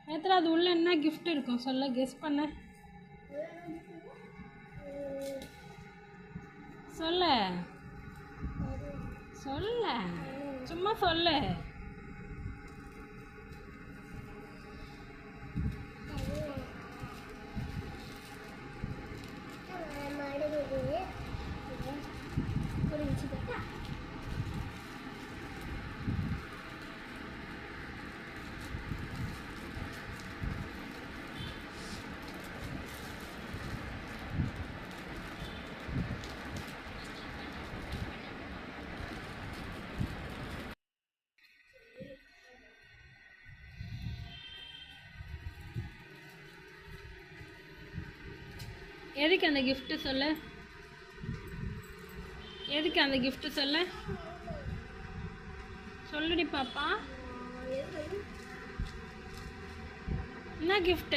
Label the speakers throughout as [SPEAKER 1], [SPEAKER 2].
[SPEAKER 1] நேத்ரா அது உள்ள என்ன கிஃப்ட் இருக்கும் சொல்ல, கெஸ் பண்ண. சொல்ல சொல்ல சும்மா சொல்லு. எதுக்கு அந்த கிஃப்ட் சொல்ல, எதுக்கு அந்த கிஃப்ட் சொல்ல, சொல்லுடி பாப்பா. என்ன கிஃப்ட்?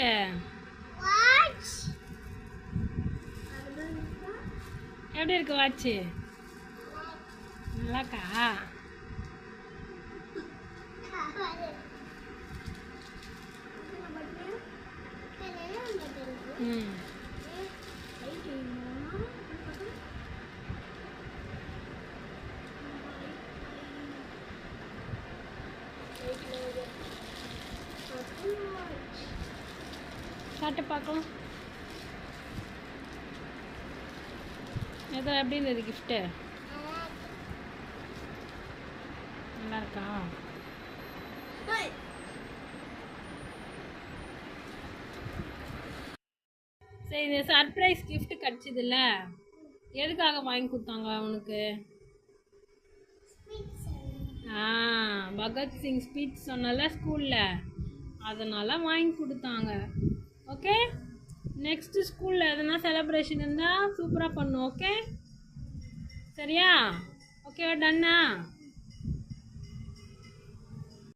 [SPEAKER 1] எப்படி இருக்கு வாட்ச்? நல்லாக்கா? ம். காட்டு பார்க்கலாம். எதோ எப்படி இருந்தது கிஃப்ட்டு? நல்லா இருக்கா? சரி, இந்த சர்ப்ரைஸ் கிஃப்ட் கிடச்சிதுல்ல, எதுக்காக வாங்கி கொடுத்தாங்க அவனுக்கு? பகத்சிங் ஸ்பீச் சொன்னல ஸ்கூலில், அதனால் வாங்கி கொடுத்தாங்க. ஓகே, நெக்ஸ்ட்டு ஸ்கூலில் எதனா செலிப்ரேஷன் இருந்தால் சூப்பராக பண்ணும். ஓகே, சரியா? ஓகேவா? டன்னா?